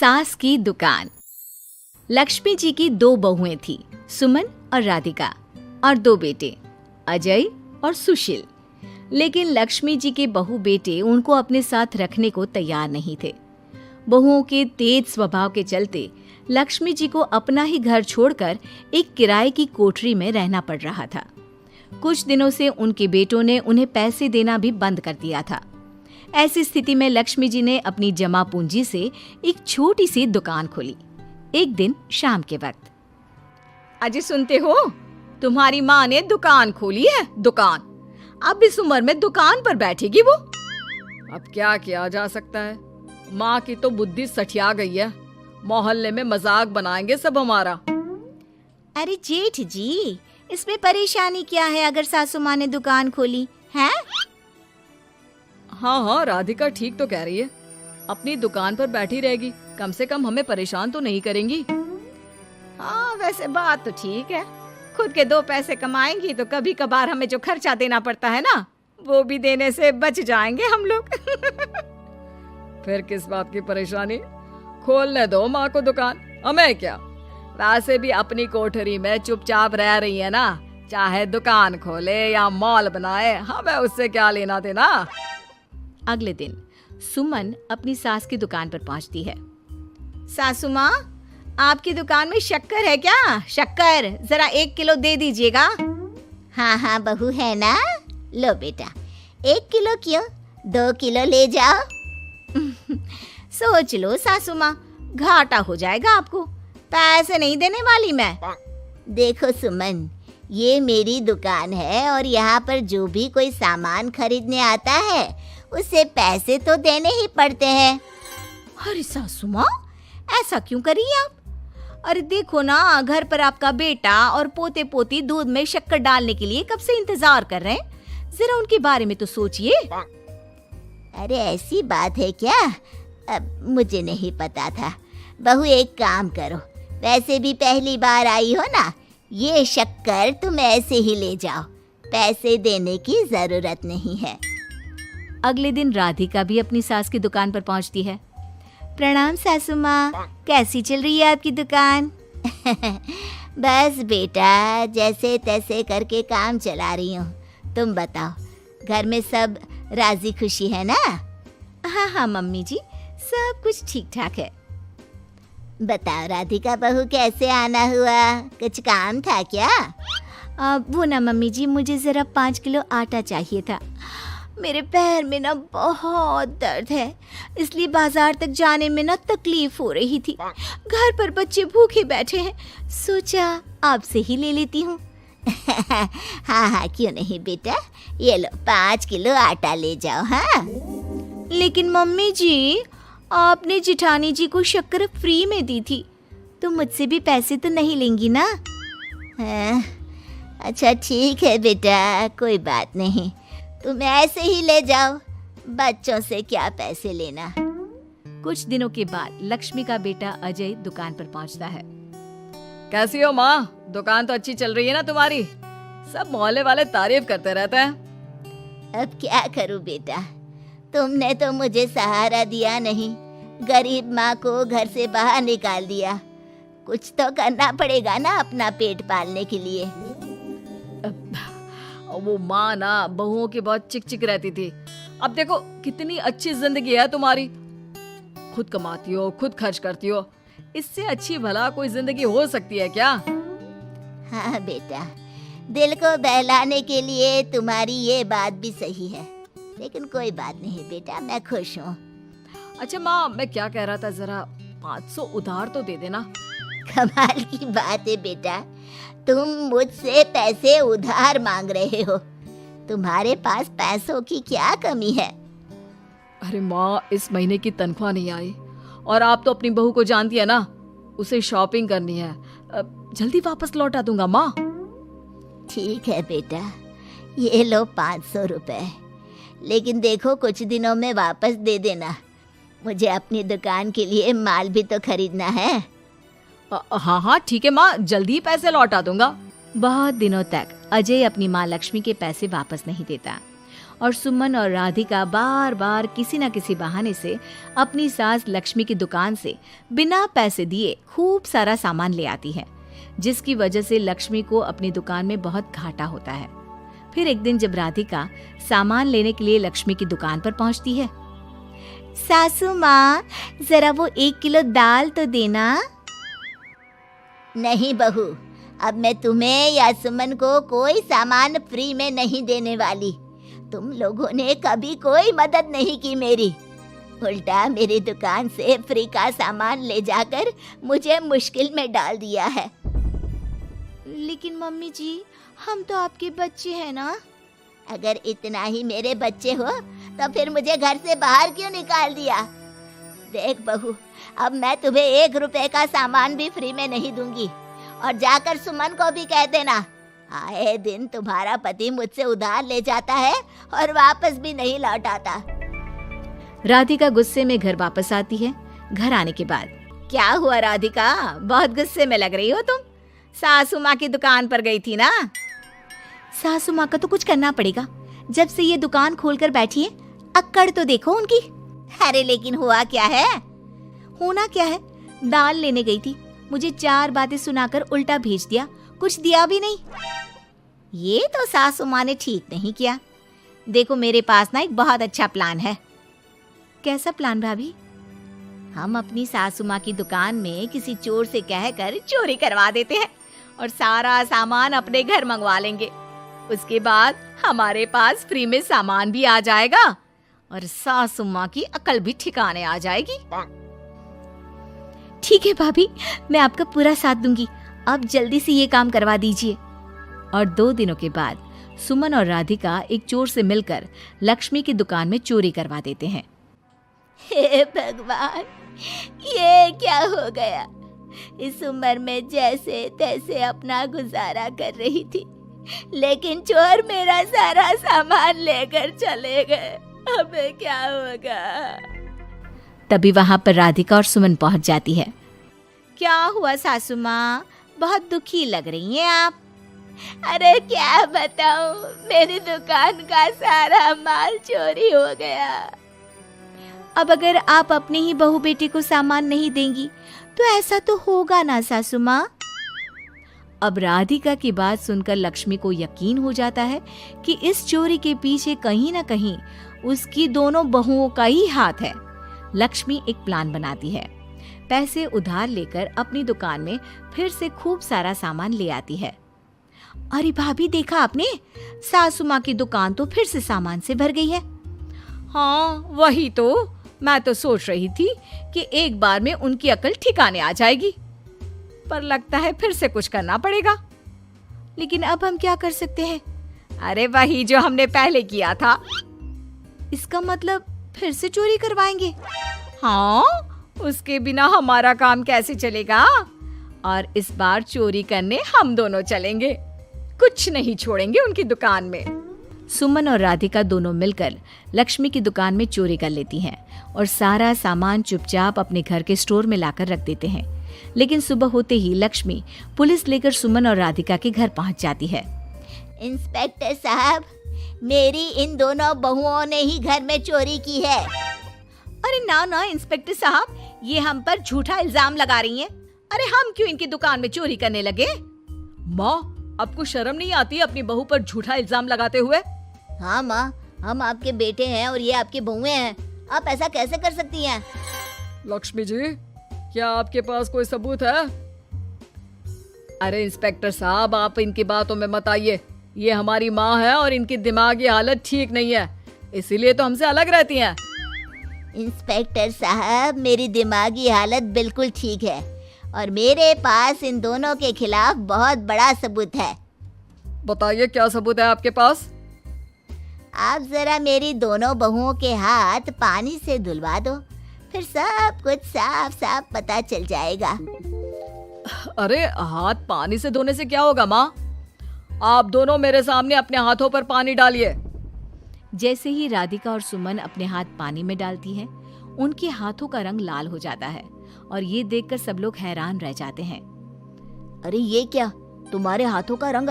सास की दुकान। लक्ष्मी जी की दो बहुएं थी, सुमन और राधिका, और दो बेटे, अजय और सुशील। लेकिन लक्ष्मी जी के बहू बेटे उनको अपने साथ रखने को तैयार नहीं थे। बहुओं के तेज स्वभाव के चलते लक्ष्मी जी को अपना ही घर छोड़कर एक किराए की कोठरी में रहना पड़ रहा था। कुछ दिनों से उनके बेटों ने उन्हें पैसे देना भी बंद कर दिया था। ऐसी स्थिति में लक्ष्मी जी ने अपनी जमा पूंजी से एक छोटी सी दुकान खोली। एक दिन शाम के वक्त, अजी सुनते हो, तुम्हारी माँ ने दुकान खोली है। दुकान अब इस उम्र में दुकान पर बैठेगी वो। अब क्या किया जा सकता है, माँ की तो बुद्धि सठिया गई है। मोहल्ले में मजाक बनाएंगे सब हमारा। अरे जेठ जी, इसमें परेशानी क्या है अगर सासू माँ ने दुकान खोली है? हाँ, राधिका ठीक तो कह रही है। अपनी दुकान पर बैठी रहेगी, कम से कम हमें परेशान तो नहीं करेंगी। हाँ, वैसे बात तो ठीक है। खुद के दो पैसे कमाएंगी तो कभी कभार हमें जो खर्चा देना पड़ता है ना, वो भी देने से बच जाएंगे हम लोग। फिर किस बात की परेशानी, खोलने दो माँ को दुकान, हमें क्या। वैसे भी अपनी कोठरी में चुपचाप रह रही है ना, चाहे दुकान खोले या मॉल बनाए, हमें उससे क्या लेना देना। अगले दिन सुमन अपनी सास की दुकान पर पहुंचती है। सासू माँ, आपकी दुकान में शक्कर है क्या? शक्कर जरा 1 किलो दे दीजिएगा। हाँ हाँ बहू, है ना। लो बेटा, 1 किलो क्यों, 2 किलो ले जाओ। सोच लो सासू माँ, घाटा हो जाएगा आपको। पैसे नहीं देने वाली मैं। देखो सुमन, ये मेरी दुकान है और यहाँ पर जो भी कोई सामान खरीदने आता है उसे पैसे तो देने ही पड़ते हैं। अरे सासू माँ, ऐसा क्यों कर रही आप? अरे देखो ना, घर पर आपका बेटा और पोते पोती दूध में शक्कर डालने के लिए कब से इंतजार कर रहे हैं। जरा उनके बारे में तो सोचिए। अरे ऐसी बात है क्या? अब मुझे नहीं पता था। बहू एक काम करो, वैसे भी पहली बार आई हो ना, ये शक्कर तुम ऐसे ही ले जाओ, पैसे देने की जरूरत नहीं है। अगले दिन राधिका भी अपनी सास की दुकान पर पहुंचती है। प्रणाम सासू माँ, कैसी चल रही है आपकी दुकान? बस बेटा, जैसे तैसे करके काम चला रही हूँ। तुम बताओ, घर में सब राजी खुशी है ना? हाँ हाँ मम्मी जी, सब कुछ ठीक ठाक है। बताओ राधिका बहू, कैसे आना हुआ? कुछ काम था क्या? वो ना मम्मी जी, मुझे जरा 5 किलो आटा चाहिए था। मेरे पैर में ना बहुत दर्द है, इसलिए बाजार तक जाने में ना तकलीफ हो रही थी। घर पर बच्चे भूखे बैठे हैं, सोचा आपसे ही ले लेती हूँ। हाँ हाँ, क्यों नहीं बेटा, ये लो 5 किलो आटा ले जाओ। हाँ, लेकिन मम्मी जी, आपने जिठानी जी को शक्कर फ्री में दी थी, तो मुझसे भी पैसे तो नहीं लेंगी ना? हाँ, अच्छा ठीक है बेटा, कोई बात नहीं, तुम ऐसे ही ले जाओ, बच्चों से क्या पैसे लेना। कुछ दिनों के बाद लक्ष्मी का बेटा अजय दुकान पर पहुंचता है। कैसी हो माँ, दुकान तो अच्छी चल रही है ना तुम्हारी? सब मोहल्ले वाले तारीफ करते रहते हैं। अब क्या करूं बेटा, तुमने तो मुझे सहारा दिया नहीं, गरीब माँ को घर से बाहर निकाल दिया। कुछ तो करना पड़ेगा ना अपना पेट पालने के लिए। वो माँ ना बहुओं की बहुत चिक चिक रहती थी। अब देखो कितनी अच्छी जिंदगी है तुम्हारी, खुद कमाती हो, खुद खर्च करती हो। इससे अच्छी भला कोई जिंदगी हो सकती है क्या? हाँ बेटा, दिल को बहलाने के लिए तुम्हारी ये बात भी सही है, लेकिन कोई बात नहीं बेटा, मैं खुश हूँ। अच्छा माँ, मैं क्या कह रहा था, जरा 500 उधार तो दे देना। कमाल की बात है बेटा, तुम मुझसे पैसे उधार मांग रहे हो। तुम्हारे पास पैसों की क्या कमी है? अरे माँ, इस महीने की तनख्वाह नहीं आई और आप तो अपनी बहू को जानती है ना, उसे शॉपिंग करनी है। जल्दी वापस लौटा दूंगा माँ। ठीक है बेटा, ये लो 500 रुपए, लेकिन देखो कुछ दिनों में वापस दे देना, मुझे अपनी दुकान के लिए माल भी तो खरीदना है। हाँ हाँ ठीक है माँ, जल्दी पैसे लौटा दूंगा। बहुत दिनों तक अजय अपनी माँ लक्ष्मी के पैसे वापस नहीं देता और सुमन और राधिका बार बार किसी न किसी बहाने से अपनी सास लक्ष्मी की दुकान से बिना पैसे दिए खूब सारा सामान ले आती है, जिसकी वजह से लक्ष्मी को अपनी दुकान में बहुत घाटा होता है। फिर एक दिन जब राधिका सामान लेने के लिए लक्ष्मी की दुकान पर पहुंचती है, सासू माँ, जरा वो 1 किलो दाल तो देना। नहीं बहू, अब मैं तुम्हें या सुमन को कोई सामान फ्री में नहीं देने वाली। तुम लोगों ने कभी कोई मदद नहीं की मेरी, उल्टा मेरी दुकान से फ्री का सामान ले जाकर मुझे मुश्किल में डाल दिया है। लेकिन मम्मी जी, हम तो आपके बच्चे हैं ना। अगर इतना ही मेरे बच्चे हो तो फिर मुझे घर से बाहर क्यों निकाल दिया? देख बहू, अब मैं तुम्हें 1 रुपए का सामान भी फ्री में नहीं दूंगी। और जाकर सुमन को भी कह देना, आए दिन तुम्हारा पति मुझसे उधार ले जाता है और वापस भी नहीं लौटाता। राधिका गुस्से में घर वापस आती है। घर आने के बाद, क्या हुआ राधिका, बहुत गुस्से में लग रही हो तुम? सासू माँ की दुकान पर गई थी ना? सासू माँ का तो कुछ करना पड़ेगा, जब से ये दुकान खोलकर बैठी है। अक्कड़ तो देखो उनकी। अरे लेकिन हुआ क्या है? होना क्या है, दाल लेने गई थी, मुझे 4 बातें सुनाकर उल्टा भेज दिया, कुछ दिया भी नहीं। ये तो सासू माँ ने ठीक नहीं किया। देखो, मेरे पास ना एक बहुत अच्छा प्लान है। कैसा प्लान भाभी? हम अपनी सासू माँ की दुकान में किसी चोर से कहकर चोरी करवा देते हैं और सारा सामान अपने घर मंगवा लेंगे। उसके बाद हमारे पास फ्री में सामान भी आ जाएगा और सासू माँ की अकल भी ठिकाने आ जाएगी। ठीक है भाभी, मैं आपका पूरा साथ दूंगी। आप जल्दी से ये काम करवा दीजिए। और 2 दिनों के बाद सुमन और राधिका एक चोर से मिलकर लक्ष्मी की दुकान में चोरी करवा देते हैं। हे भगवान, ये क्या हो गया? इस उम्र में जैसे तैसे अपना गुजारा कर रही थी, लेकिन चोर मेरा सारा सामान लेकर चले गए। अब क्या होगा? तभी वहां पर राधिका और सुमन पहुंच जाती है। क्या हुआ सासू माँ, बहुत दुखी लग रही हैं आप। अरे क्या बताऊं, मेरी दुकान का सारा माल चोरी हो गया। अब अगर आप अपने ही बहू बेटे को सामान नहीं देंगी तो ऐसा तो होगा ना सासू माँ। अब राधिका की बात सुनकर लक्ष्मी को यकीन हो जाता है कि इस चोरी के पीछे कहीं ना कहीं उसकी दोनों बहुओं का ही हाथ है। लक्ष्मी एक प्लान बनाती है। पैसे उधार लेकर अपनी दुकान में फिर से खूब सारा सामान ले आती है। अरे भाभी, देखा आपने, सासू माँ की दुकान तो फिर से सामान से भर गई है। हाँ, वही तो मैं तो सोच रही थी कि एक बार में उनकी अकल ठिकाने आ जाएगी, पर लगता है फिर से कुछ करना पड़ेगा। लेकिन अब हम क्या कर सकते हैं? अरे वही जो हमने पहले किया था। इसका मतलब फिर से चोरी करवाएंगे? हाँ, उसके बिना हमारा काम कैसे चलेगा? और इस बार चोरी करने हम दोनों चलेंगे, कुछ नहीं छोड़ेंगे उनकी दुकान में। सुमन और राधिका दोनों मिलकर लक्ष्मी की दुकान में चोरी कर लेती हैं और सारा सामान चुपचाप अपने घर के स्टोर में लाकर रख देते हैं। लेकिन सुबह होते ही लक्ष्मी पुलिस लेकर सुमन और राधिका के घर पहुंच जाती है। इंस्पेक्टर साहब, मेरी इन दोनों बहुओं ने ही घर में चोरी की है। अरे ना ना इंस्पेक्टर साहब, ये हम पर झूठा इल्जाम लगा रही हैं। अरे हम क्यों इनकी दुकान में चोरी करने लगे? माँ, आपको शर्म नहीं आती अपनी बहू पर झूठा इल्जाम लगाते हुए? हाँ माँ, हम आपके बेटे हैं और ये आपकी बहुएं हैं, आप ऐसा कैसे कर सकती हैं? लक्ष्मी जी, क्या आपके पास कोई सबूत है? अरे इंस्पेक्टर साहब, आप इनकी बातों में मत आइए। ये हमारी माँ है और इनकी दिमागी हालत ठीक नहीं है, इसीलिए तो हमसे अलग रहती हैं। इंस्पेक्टर साहब, मेरी दिमागी हालत बिल्कुल ठीक है और मेरे पास इन दोनों के खिलाफ बहुत बड़ा सबूत है। बताइए, क्या सबूत है आपके पास? आप जरा मेरी दोनों बहुओं के हाथ पानी से धुलवा दो, फिर सब कुछ साफ साफ पता चल जाएगा। अरे हाथ पानी से धोने से क्या होगा माँ? आप दोनों मेरे सामने अपने हाथों पर पानी डालिए। जैसे ही राधिका और सुमन अपने हाथ पानी में डालती हैं, उनके हाथों का रंग लाल हो जाता है और ये देखकर सब लोग हैरान रह जाते हैं। अरे ये क्या, तुम्हारे हाथों का रंग